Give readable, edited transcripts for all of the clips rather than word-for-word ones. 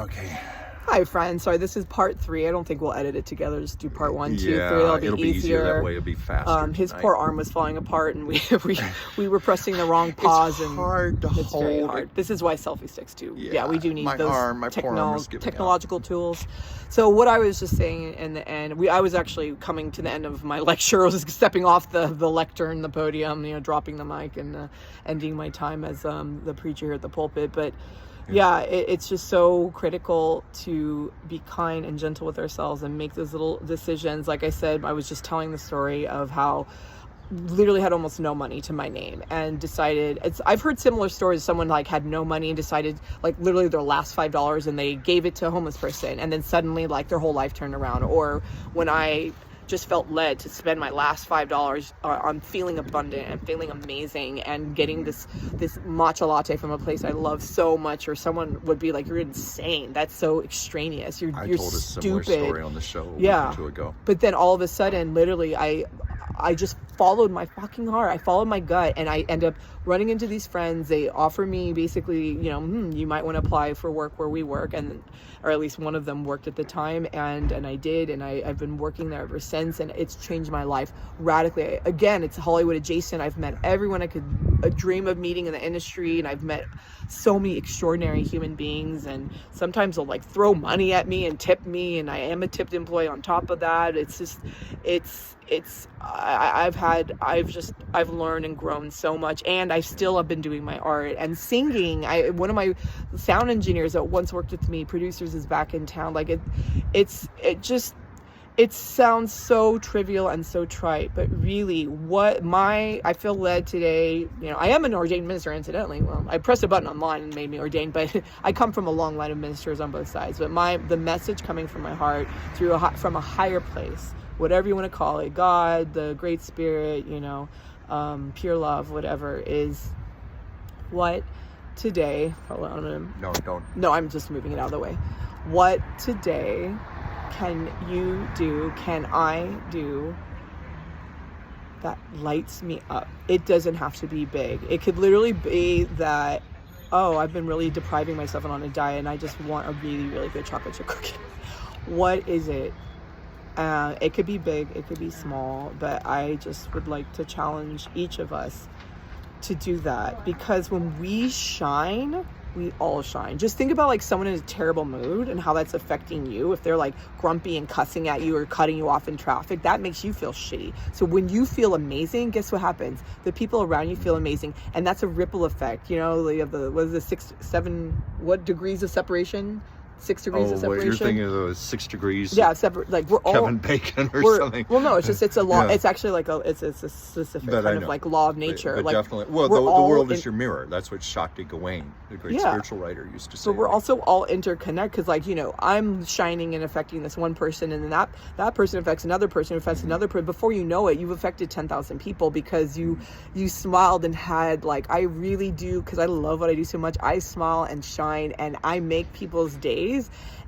Okay. Hi, friends. Sorry, this is part 3. I don't think we'll edit it together. Just do part 1, 2, 3. It'll be easier that way. It'll be faster. His poor arm was falling apart, and we were pressing the wrong pause. It's hard to hold. It's very hard. This is why selfie sticks too. Yeah, we do need those technological tools. So what I was just saying in the end, I was actually coming to the end of my lecture. I was stepping off the lectern, the podium, dropping the mic and ending my time as the preacher here at the pulpit. But yeah, it's just so critical to be kind and gentle with ourselves and make those little decisions. Like I said, I was just telling the story of how literally had almost no money to my name and decided I've heard similar stories. Someone like had no money and decided like literally their last $5 and they gave it to a homeless person, and then suddenly like their whole life turned around. Or when I just felt led to spend my last $5 on feeling abundant and feeling amazing and getting this matcha latte from a place I love so much, or someone would be like, "You're insane. That's so extraneous. You're told stupid." a similar story on the show a week or two ago. But then all of a sudden, literally, I just followed my fucking heart. I followed my gut, and I end up running into these friends. They offer me basically, you might want to apply for work where we work, or at least one of them worked at the time, and I did, and I've been working there ever since, and it's changed my life radically. Again, it's Hollywood adjacent. I've met everyone I could dream of meeting in the industry, and I've met so many extraordinary human beings, and sometimes they'll like throw money at me and tip me, and I am a tipped employee on top of that. I've learned and grown so much, and I still have been doing my art and singing. One of my sound engineers that once worked with me, producers, is back in town. Like it sounds so trivial and so trite, but really I feel led today, I am an ordained minister, incidentally. Well, I pressed a button online and made me ordained, but I come from a long line of ministers on both sides. But the message coming from my heart from a higher place, whatever you want to call it, God, the Great Spirit, pure love, whatever, is what today, hold on, No, don't. No, I'm just moving it out of the way. What today can I do that lights me up? It doesn't have to be big. It could literally be that, I've been really depriving myself on a diet and I just want a really, really good chocolate chip cookie. What is it? It could be big, it could be small, but I just would like to challenge each of us to do that, because when we shine, we all shine. Just think about like someone in a terrible mood and how that's affecting you. If they're like grumpy and cussing at you or cutting you off in traffic, that makes you feel shitty. So when you feel amazing, guess what happens? The people around you feel amazing, and that's a ripple effect. You have what degrees of separation? 6 degrees of separation. You're thinking of those 6 degrees. Yeah, separate. Like we're all Kevin Bacon or something. Well, no, it's a law. Yeah. It's actually it's a specific kind of like law of nature. But like, definitely. Well, the world is your mirror. That's what Shakti Gawain, the great spiritual writer, used to say. But we're also all interconnected, because I'm shining and affecting this one person, and then that person affects another person, affects another person. Before you know it, you've affected 10,000 people because you smiled and had I really do, because I love what I do so much. I smile and shine, and I make people's days.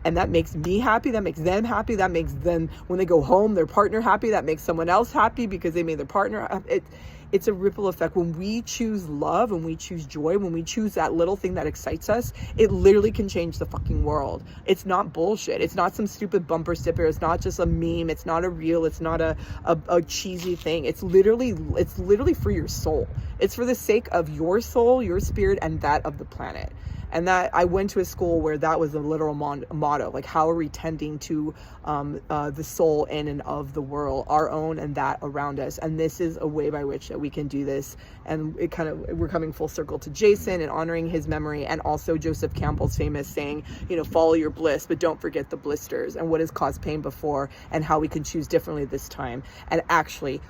And that makes me happy, that makes them happy, that makes them, when they go home, their partner happy, that makes someone else happy because they made their partner happy. It's a ripple effect. When we choose love, when we choose joy, when we choose that little thing that excites us, it literally can change the fucking world. It's not bullshit. It's not some stupid bumper sticker. It's not just a meme. It's not a reel. It's not a cheesy thing. It's literally for your soul. It's for the sake of your soul, your spirit, and that of the planet. And that I went to a school where that was a literal motto. Like, how are we tending to the soul in and of the world, our own and that around us? And this is a way by which that we can do this. And we're coming full circle to Jason and honoring his memory, and also Joseph Campbell's famous saying, follow your bliss, but don't forget the blisters and what has caused pain before, and how we can choose differently this time, and actually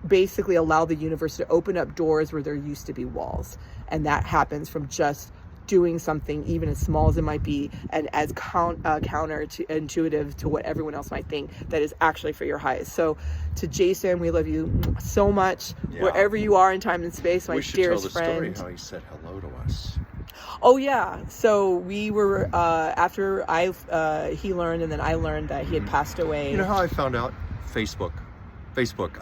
basically allow the universe to open up doors where there used to be walls. And that happens from just doing something, even as small as it might be, and as counter to intuitive to what everyone else might think, that is actually for your highest. So to Jason, we love you so much, wherever you are in time and space, my dearest friend. We should tell the story how he said hello to us. Oh yeah, so we were after he learned, and then I learned that he had passed away. You know how I found out? Facebook. Facebook.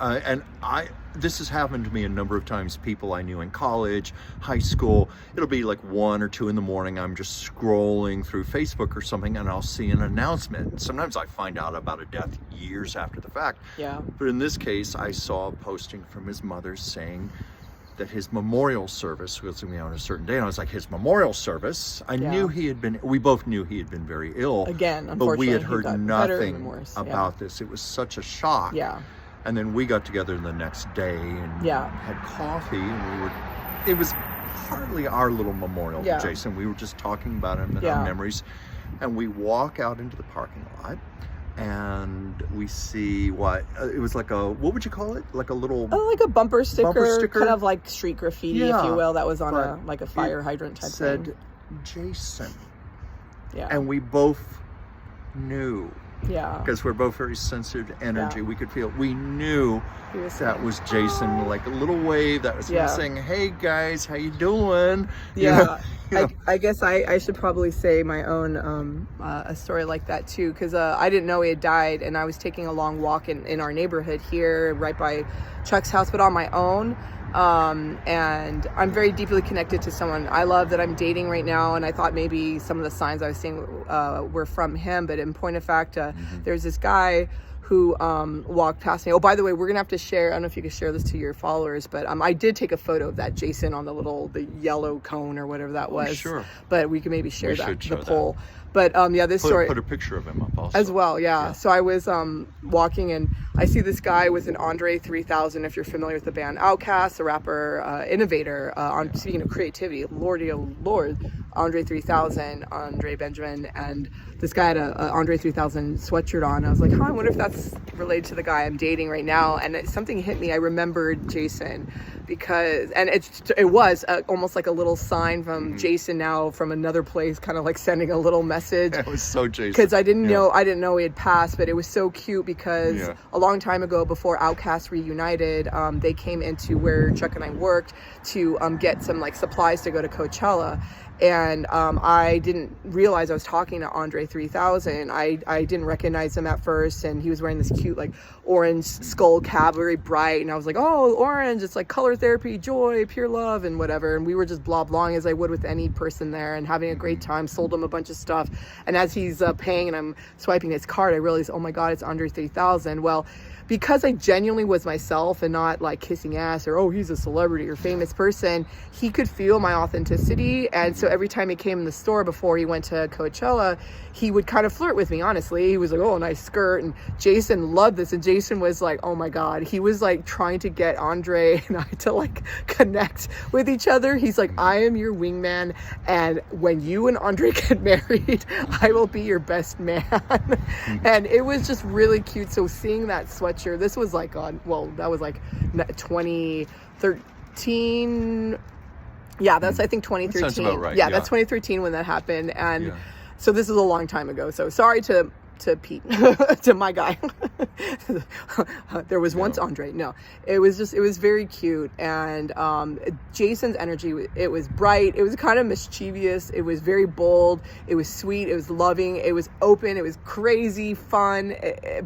This has happened to me a number of times. People I knew in college, high school, it'll be like 1 or 2 in the morning. I'm just scrolling through Facebook or something, and I'll see an announcement. Sometimes I find out about a death years after the fact. Yeah. But in this case, I saw a posting from his mother saying that his memorial service was going to be on a certain day. And I was like, his memorial service? We both knew he had been very ill. Again, but unfortunately, we had heard nothing about Yeah. this. It was such a shock. Yeah. And then we got together the next day and had coffee, and it was partly our little memorial to Jason. We were just talking about him and our memories. And we walk out into the parking lot, and we see it was like what would you call it? Like a little... like a bumper sticker, kind of like street graffiti, if you will, that was on a fire hydrant type thing. Said Jason. Yeah. And we both knew. Yeah. Because we're both very sensitive to energy. We could feel, we knew that was Jason, like a little wave that was saying, hey guys, how you doing? Yeah. I guess I should probably say my own a story like that too, because I didn't know he had died, and I was taking a long walk in our neighborhood here right by Chuck's house, but on my own. And I'm very deeply connected to someone I love that I'm dating right now, and I thought maybe some of the signs I was seeing were from him, but in point of fact, there's this guy who walked past me. Oh, by the way, we're gonna have to share, I don't know if you can share this to your followers, but I did take a photo of that Jason on the yellow cone or whatever that was. Sure. But we can maybe share the poll. But this story... Put a picture of him up also. As well, yeah. So I was walking, and I see this guy with an Andre 3000, if you're familiar with the band Outkast, a rapper, innovator, speaking of creativity, lordy, oh Lord, Andre 3000, Andre Benjamin, and this guy had a Andre 3000 sweatshirt on. I was like, I wonder if that's related to the guy I'm dating right now. And something hit me. I remembered Jason, because, and it was almost like a little sign from Jason now from another place, kind of like sending a little message. That was so Jason. Because I didn't know he had passed, but it was so cute because a long time ago, before Outkast reunited, they came into where Chuck and I worked to get some like supplies to go to Coachella. And I didn't realize I was talking to Andre 3000. I didn't recognize him at first, and he was wearing this cute like orange skull cap, very bright, and I was like, oh, orange, it's like color therapy, joy, pure love, and whatever. And we were just blah blahing as I would with any person there and having a great time. Sold him a bunch of stuff, and as he's paying and I'm swiping his card, I realized, oh my god, it's Andre 3000. Well, because I genuinely was myself and not like kissing ass or, oh, he's a celebrity or famous person, he could feel my authenticity. And so every time he came in the store before he went to Coachella, he would kind of flirt with me, honestly. He was like, oh, nice skirt. And Jason loved this. And Jason was like, oh my God. He was like trying to get Andre and I to like connect with each other. He's like, I am your wingman. And when you and Andre get married, I will be your best man. And it was just really cute. So seeing that sweatshirt, this was like that was like 2013. Yeah, that's I think 2013. That sounds about right. Yeah, that's 2013 when that happened. And so this is a long time ago. So sorry to Pete, to my guy. There was once Andre. No, it was very cute. And Jason's energy, it was bright. It was kind of mischievous. It was very bold. It was sweet. It was loving. It was open. It was crazy, fun,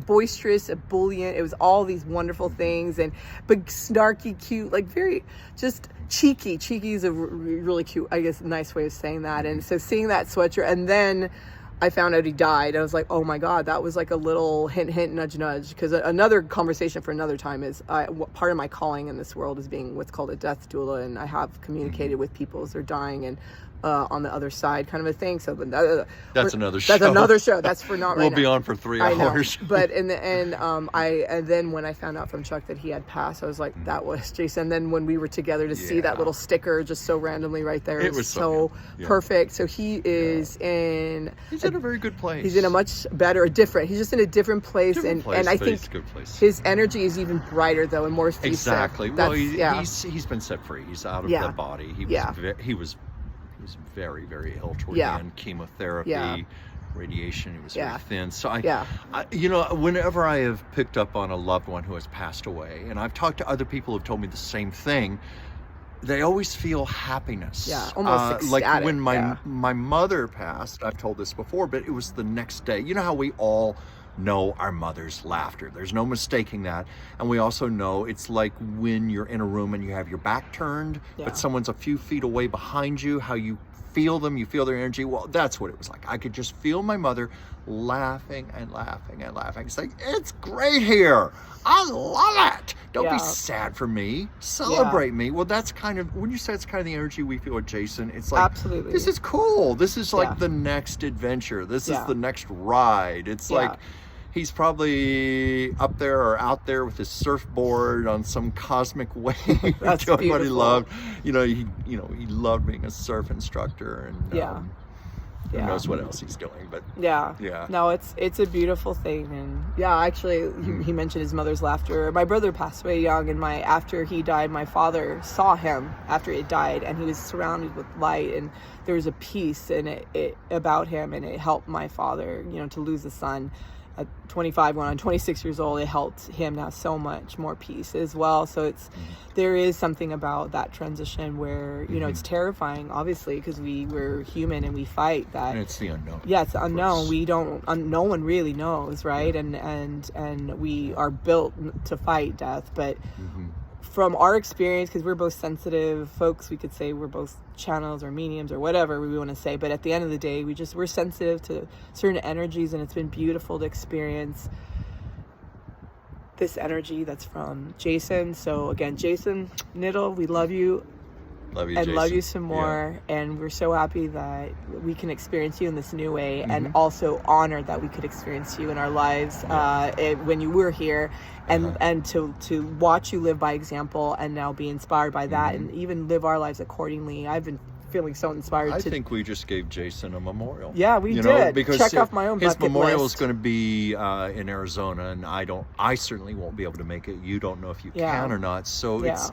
boisterous, ebullient. It was all these wonderful things, but snarky, cute, like very just cheeky. Cheeky is a really cute, I guess, nice way of saying that. And so seeing that sweatshirt, and then I found out he died. I was like, oh my God, that was like a little hint, nudge, nudge. Because another conversation for another time is part of my calling in this world is being what's called a death doula. And I have communicated with people as they're dying and on the other side kind of a thing. So that's another show. That's another show. That's for not right now. We'll be on for 3 hours. But in the end, and then when I found out from Chuck that he had passed, I was like, that was Jason. And then when we were together to see that little sticker just so randomly right there, it was so perfect. So he is he's in a very good place. He's in a much better, he's just in a different place. And I think his energy is even brighter though and more effusive. Exactly. Well, he's been set free. He's out of the body. He was very, very ill toward the end. Chemotherapy, radiation. He was very thin. So I, whenever I have picked up on a loved one who has passed away, and I've talked to other people who've told me the same thing, they always feel happiness. Yeah, almost ecstatic. Like when my mother passed, I've told this before, but it was the next day. You know how we all know our mother's laughter. There's no mistaking that. And we also know it's like when you're in a room and you have your back turned, but someone's a few feet away behind you, how you feel them, you feel their energy. Well, that's what it was like. I could just feel my mother laughing and laughing and laughing. It's like, it's great here. I love it. Don't be sad for me. Celebrate me. Well, that's kind of, when you say it's kind of the energy we feel with Jason, it's like, absolutely, this is cool. This is like the next adventure. This is the next ride. It's like, he's probably up there or out there with his surfboard on some cosmic wave, doing what he loved. He loved being a surf instructor, and who knows what else he's doing. But no, it's a beautiful thing. And actually, he mentioned his mother's laughter. My brother passed away young, and after he died, my father saw him after he died, and he was surrounded with light, and there was a peace in it about him, and it helped my father, to lose a son at 25, going on 26 years old. It helped him to have so much more peace as well. So there is something about that transition where, it's terrifying, obviously, because we're human and we fight that. And it's the unknown. Yeah, it's the unknown. We don't, no one really knows, right? And we are built to fight death. But from our experience, because we're both sensitive folks, we could say we're both channels or mediums or whatever we want to say, but at the end of the day, we're sensitive to certain energies, and it's been beautiful to experience this energy that's from Jason. So again, Jason Niddle, we love you. Love you, and Jason. Love you some more. And we're so happy that we can experience you in this new way, and also honored that we could experience you in our lives when you were here, and to watch you live by example and now be inspired by that, and even live our lives accordingly. I've been feeling so inspired. I think we just gave Jason a memorial. Yeah, we did. Because check off my own bucket list. His memorial is going to be in Arizona, and I certainly won't be able to make it. You don't know if you can or not. So it's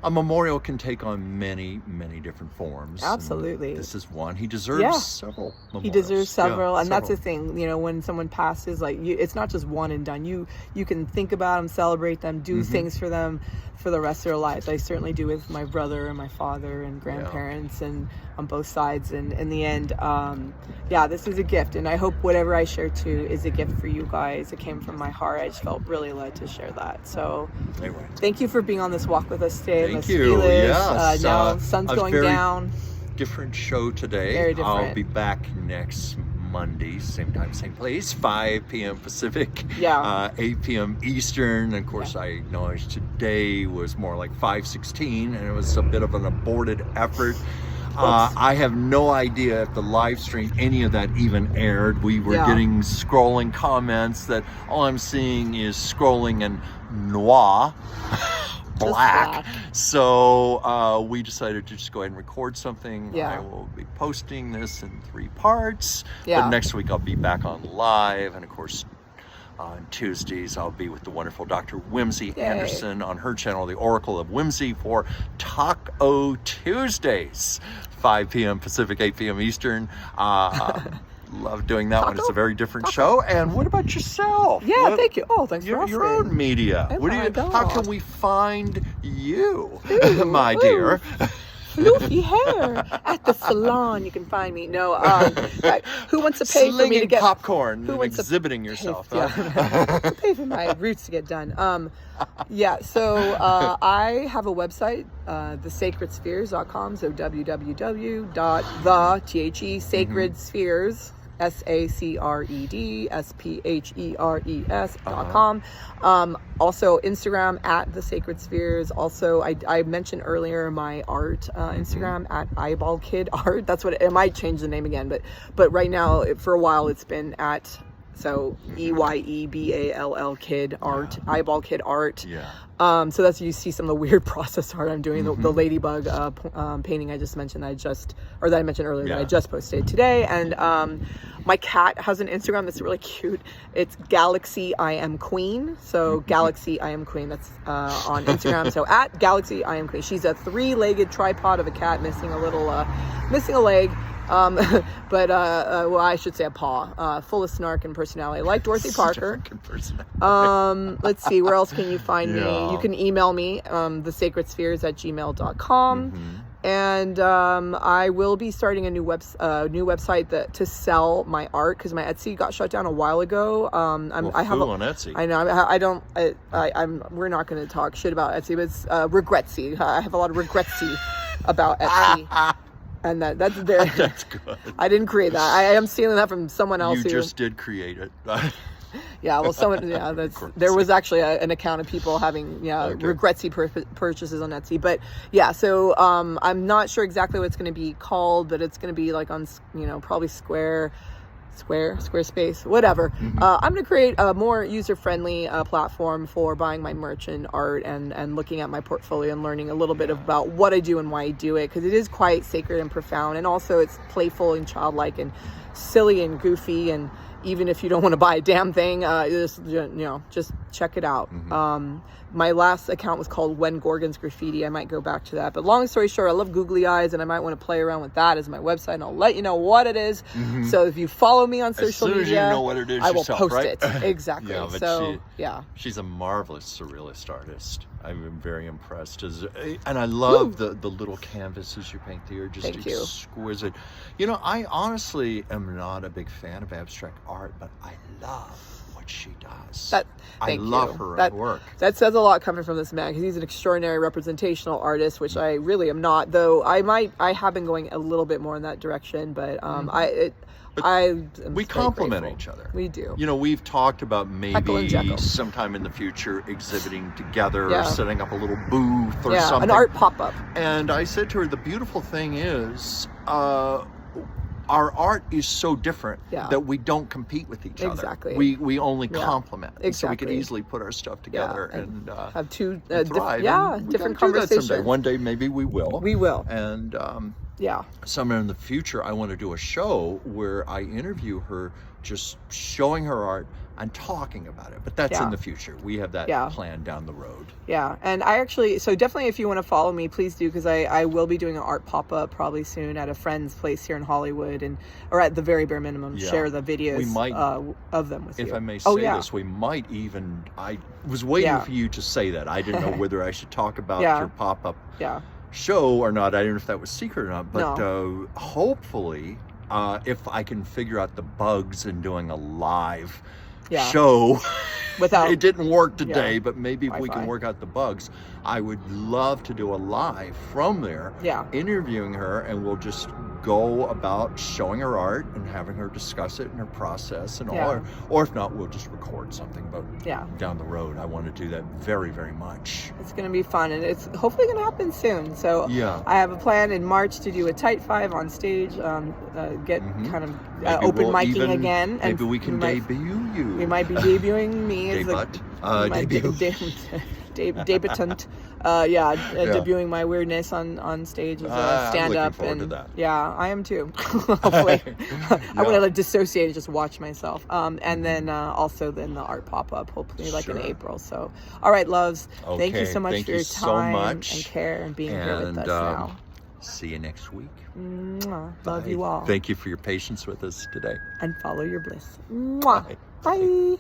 a memorial can take on many, many different forms. Absolutely. And this is one. He deserves several memorials. He deserves several. And that's the thing, when someone passes, like, it's not just one and done. You can think about them, celebrate them, do things for them for the rest of their lives. I certainly do with my brother and my father and grandparents and on both sides. And in the end, this is a gift. And I hope whatever I share too is a gift for you guys. It came from my heart. I just felt really led to share that. So thank you for being on this walk with us today. Thank you. Yes. Now sun's going down. Different show today. Very different. I'll be back next Monday, same time, same place, 5 p.m. Pacific, 8 p.m. Eastern. Of course, I acknowledge today was more like 5:16, and it was a bit of an aborted effort. I have no idea if the live stream, any of that even aired. We were getting scrolling comments that all I'm seeing is scrolling in noir. Black. So we decided to just go ahead and record something. I will be posting this in 3 parts. But next week I'll be back on live. And of course, on Tuesdays I'll be with the wonderful Dr. Whimsy Anderson on her channel, The Oracle of Whimsy, for Taco Tuesdays, 5 p.m. Pacific, 8 p.m. Eastern. Love doing that one. It's a very different show. And what about yourself? Thank you. Oh, thanks for asking. Your own media. How can we find you, my dear? Floofy hair at the salon. You can find me. No, who wants to pay for me to get popcorn? Who wants exhibiting yourself? To pay for my roots to get done. So I have a website, thesacredspheres.com. So www.sacredspheres. SACREDSPHERES.com. Also Instagram at The Sacred Spheres. Also, I mentioned earlier my art Instagram at Eyeball Kid Art. That's what it might change the name again, but right now for a while it's been at EYEBALL Kid Art, Eyeball Kid Art. So that's, you see some of the weird process art I'm doing. The ladybug painting I just mentioned, that I mentioned earlier, that I just posted today. And my cat has an Instagram that's really cute. It's Galaxy I Am Queen. So Galaxy I Am Queen. That's on Instagram. So at Galaxy I Am Queen. She's a 3-legged tripod of a cat missing a leg. But well, I should say a paw, full of snark and personality, like Dorothy Parker. Let's see, where else can you find me? You can email me, thesacredspheres@gmail.com. And I will be starting a new website to sell my art, because my Etsy got shut down a while ago. I have on Etsy. I know. We're not going to talk shit about Etsy, but it's regretsy. I have a lot of regretsy about Etsy. And that's there. That's good. I didn't create that. I am stealing that from someone else. You just did create it. Yeah, well, there was actually an account of people having regretsy purchases on Etsy. But yeah, so I'm not sure exactly what it's going to be called, but it's going to be like on probably Squarespace, whatever. I'm going to create a more user-friendly platform for buying my merch and art, and looking at my portfolio and learning a little bit about what I do and why I do it, because it is quite sacred and profound, and also it's playful and childlike and silly and goofy. And even if you don't want to buy a damn thing, just check it out. My last account was called When Gorgons Graffiti. I might go back to that. But long story short, I love googly eyes, and I might want to play around with that as my website, and I'll let you know what it is. So if you follow me on social media, as soon as you know what it is, I will yourself, post right? it. Exactly. She's a marvelous surrealist artist. I'm very impressed. And I love the little canvases you paint there. Just exquisite. I honestly am not a big fan of abstract art, but I love what she does. I love her work. That says a lot coming from this man, because he's an extraordinary representational artist, which I really am not, though I have been going a little bit more in that direction, but we complement each other. We do. We've talked about maybe sometime in the future exhibiting together, setting up a little booth or something. An art pop-up. And I said to her, the beautiful thing is, our art is so different that we don't compete with each other. Exactly. We only complement. Exactly. So we could easily put our stuff together and have two thrive. Different conversations. One day maybe we will. We will. And somewhere in the future, I want to do a show where I interview her, just showing her art and talking about it. But that's in the future. We have that plan down the road. Yeah. And I actually, so definitely if you want to follow me, please do, because I will be doing an art pop-up probably soon at a friend's place here in Hollywood, or at the very bare minimum, share the videos of them with you. If I may say this, we might even, I was waiting for you to say that. I didn't know whether I should talk about your pop-up show or not. I didn't know if that was secret or not, but hopefully, if I can figure out the bugs in doing a live show, it didn't work today, but maybe if we can work out the bugs, I would love to do a live from there, interviewing her, and we'll just go about showing her art and having her discuss it and her process and all. Or if not, we'll just record something. But down the road, I want to do that very, very much. It's going to be fun, and it's hopefully going to happen soon. So I have a plan in March to do a Tight 5 on stage, get kind of open micing again. Maybe we can debut you. We might be debuting me as debutant. Debuting my weirdness on stage as a stand-up. And to that. I am too. Hopefully. I want to dissociate and just watch myself. And then also the art pop-up, hopefully in April. So, all right, loves. Okay. Thank you so much for your time and care and being here with us now. See you next week. Mwah. Love you all. Thank you for your patience with us today. And follow your bliss. Mwah. Bye.